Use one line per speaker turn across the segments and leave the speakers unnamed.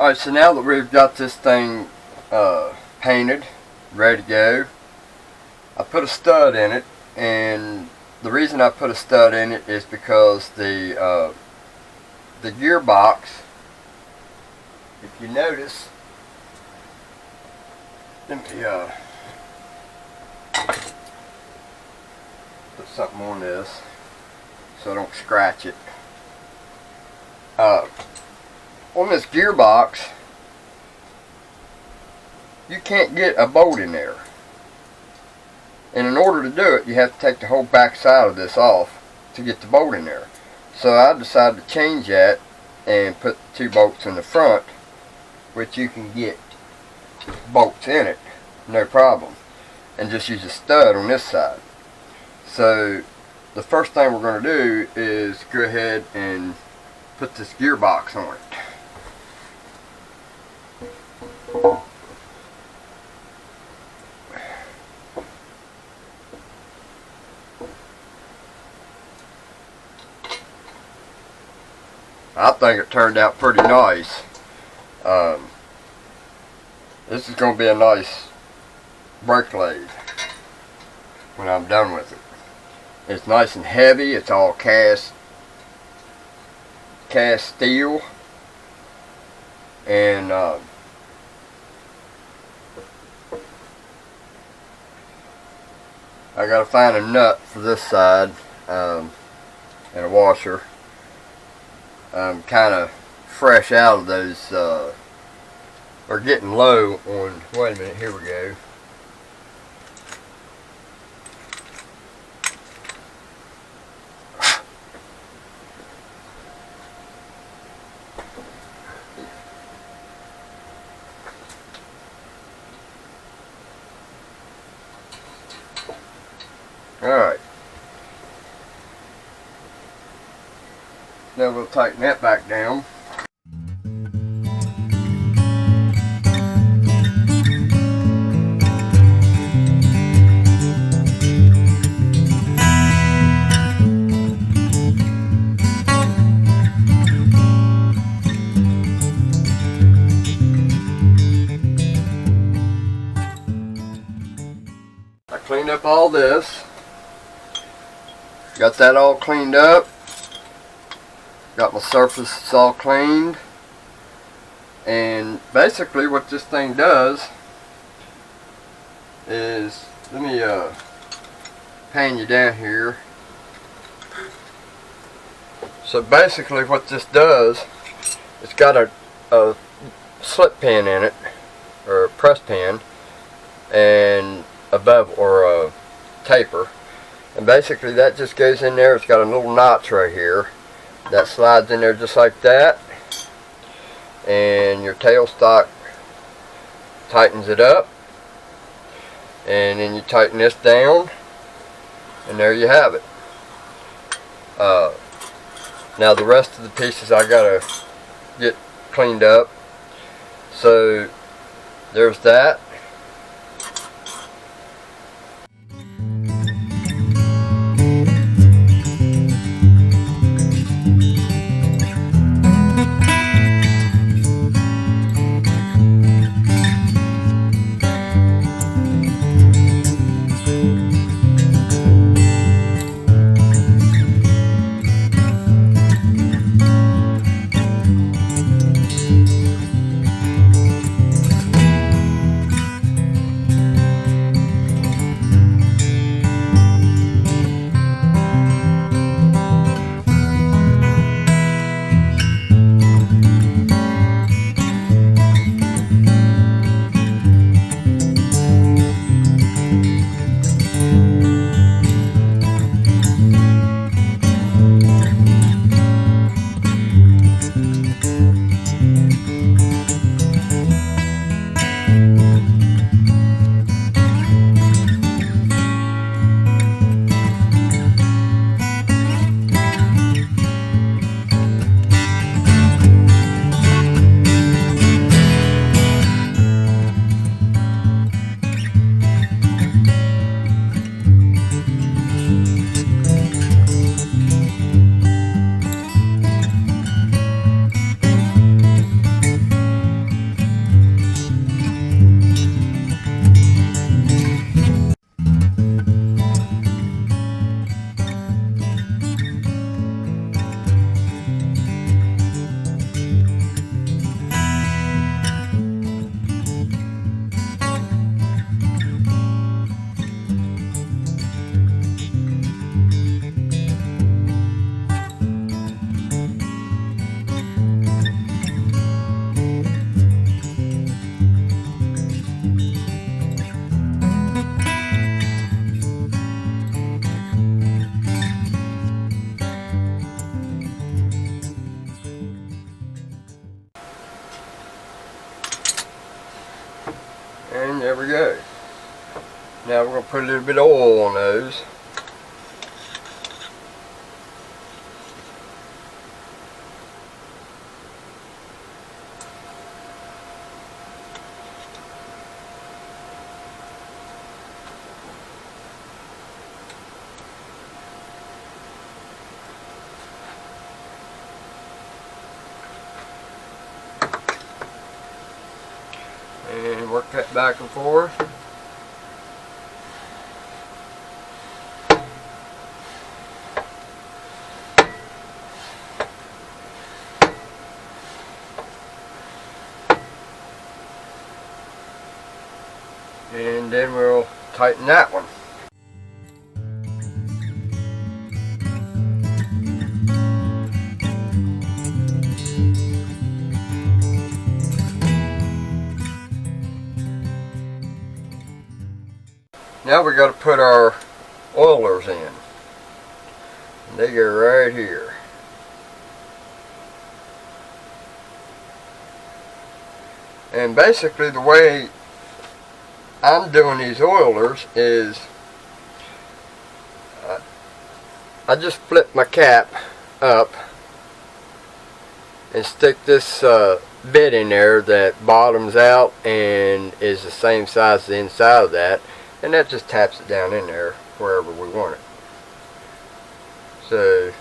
Alright, so now that we've got this thing painted, ready to go, I put a stud in it, and the reason I put a stud in it is because the gearbox, if you notice, let me put something on this so I don't scratch it. On this gearbox, you can't get a bolt in there, and in order to do it you have to take the whole back side of this off to get the bolt in there. So I decided to change that and put 2 bolts in the front, which you can get bolts in it no problem, and just use a stud on this side. So the first thing we're going to do is go ahead and put this gearbox on it. I think it turned out pretty nice. This is going to be a nice brake lathe when I'm done with it. It's nice and heavy. It's all cast steel, and I gotta find a nut for this side and a washer. I'm kind of fresh out of those, or getting low on, wait a minute, here we go. Alright. Now we'll tighten that back down. I cleaned up all this. Got that all cleaned up. Got my surface all cleaned. And basically what this thing does is, let me pan you down here. So basically what this does, it's got a slip pin in it, or a press pin, and a bevel, or a taper. And basically that just goes in there. It's got a little notch right here that slides in there just like that, and your tailstock tightens it up, and then you tighten this down, and there you have it. Now the rest of the pieces I gotta get cleaned up. So there's that. There we go. Now we're going to put a little bit of oil on those. And work that back and forth. And then we'll tighten that one. Now we got to put our oilers in. And they go right here. And basically the way I'm doing these oilers is I just flip my cap up and stick this bit in there that bottoms out and is the same size as the inside of that. And that just taps it down in there wherever we want it. So,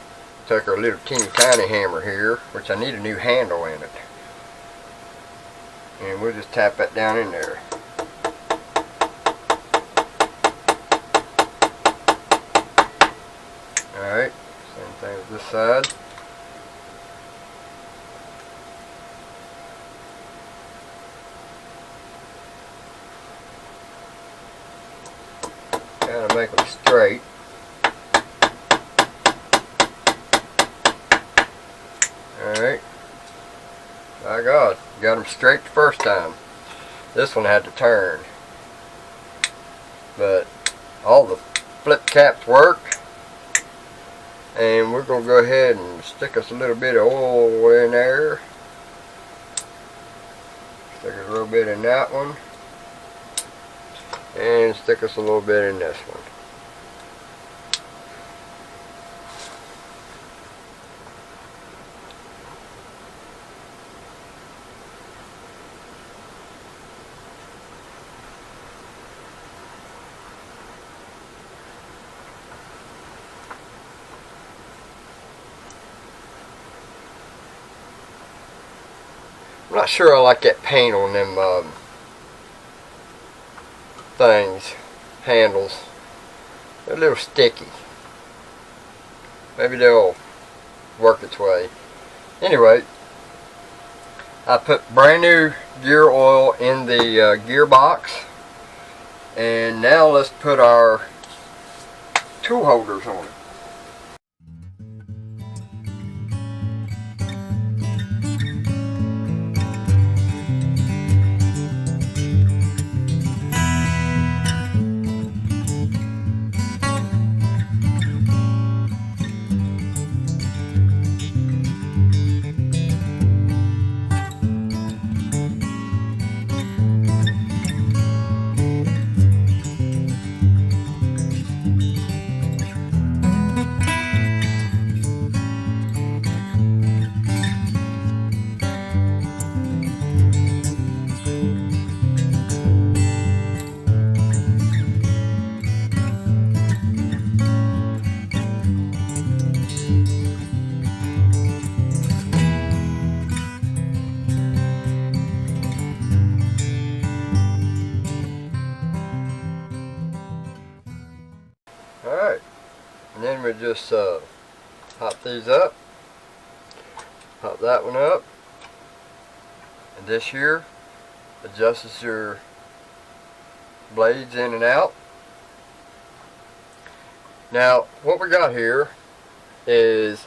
take our little teeny tiny hammer here, which I need a new handle in it. And we'll just tap that down in there. Alright, same thing with this side. Gotta make them straight. Alright. By God, got them straight the first time. This one had to turn. But all the flip caps work. And we're going to go ahead and stick us a little bit of oil in there. Stick us a little bit in that one. And stick us a little bit in this one. I'm not sure I like that paint on them things, handles. They're a little sticky. Maybe they'll work its way. Anyway, I put brand new gear oil in the gearbox, and now let's put our tool holders on it. Alright, and then we just hot these up, hot that one up, and this here adjusts your blades in and out. Now what we got here is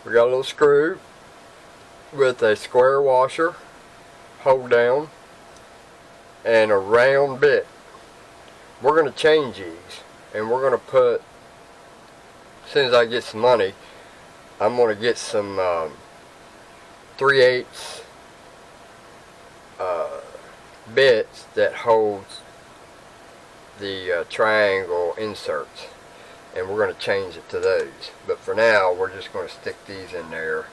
we got a little screw with a square washer, hold down, and a round bit. We're going to change these. And we're going to put, as soon as I get some money, I'm going to get some 3/8 bits that holds the triangle inserts, and we're going to change it to those. But for now, we're just going to stick these in there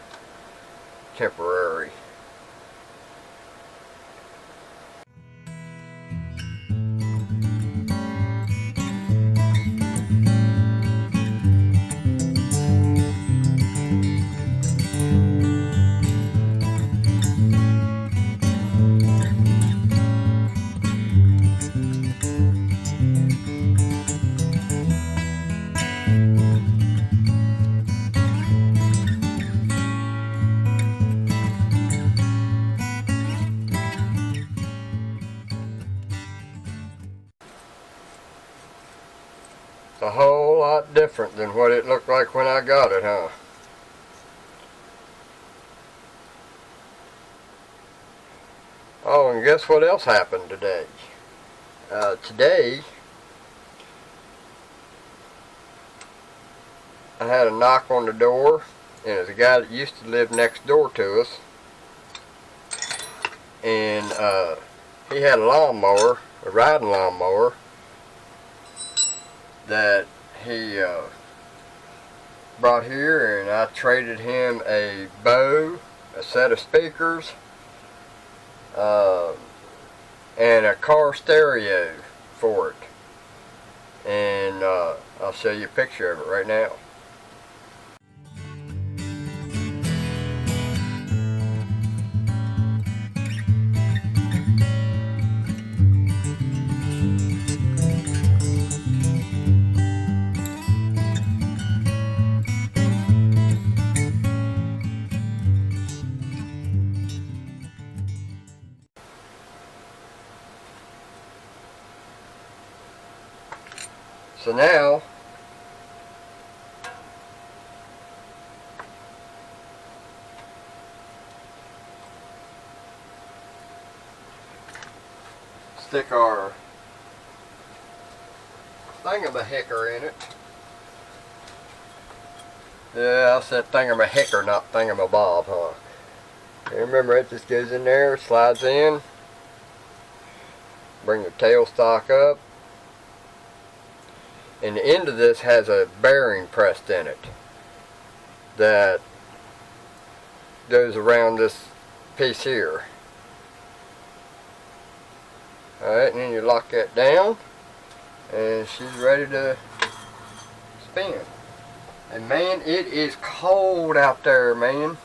temporary. A whole lot different than what it looked like when I got it, huh? Oh, and guess what else happened today? Today, I had a knock on the door, and it was a guy that used to live next door to us. And he had a lawnmower, a riding lawnmower, that he brought here, and I traded him a bow, a set of speakers, and a car stereo for it. And I'll show you a picture of it right now. So now, stick our thingamahicker in it. Yeah, I said thingamahicker, not thingamabob, huh? And remember, it just goes in there, slides in, bring the tailstock up. And the end of this has a bearing pressed in it that goes around this piece here. Alright, and then you lock that down, and she's ready to spin. And man, it is cold out there, man.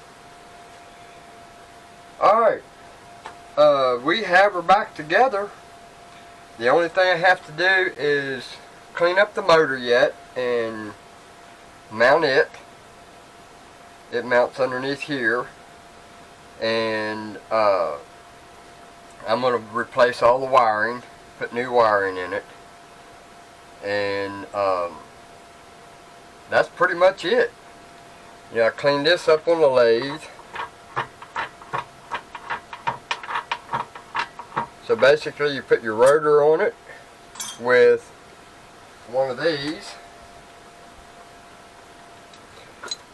Alright, we have her back together. The only thing I have to do is clean up the motor yet and mount it. It mounts underneath here, and I'm going to replace all the wiring, put new wiring in it, and that's pretty much it. Yeah, I cleaned this up on the lathe. So basically you put your rotor on it with one of these.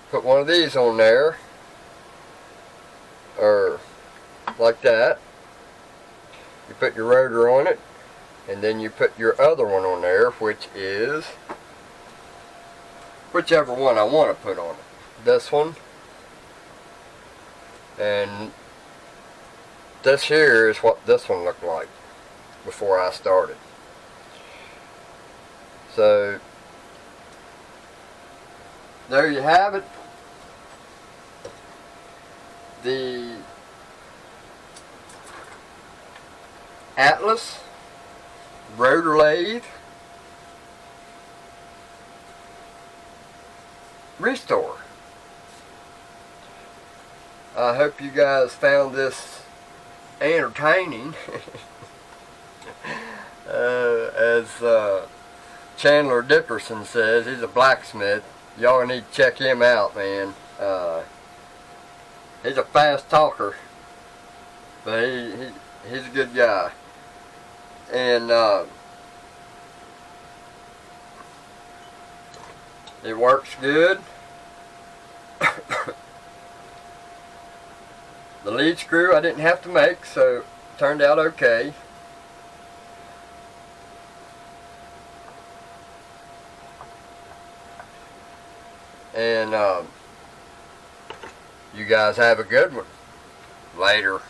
Put one of these on there, or like that. You put your rotor on it, and then you put your other one on there, which is whichever one I want to put on it. This one, and this here is what this one looked like before I started. So there you have it. The Atlas rotor lathe restore. I hope you guys found this entertaining. As Chandler Dickerson says, he's a blacksmith. Y'all need to check him out, man. He's a fast talker, but he's a good guy. And it works good. The lead screw I didn't have to make, so it turned out okay. And you guys have a good one. Later.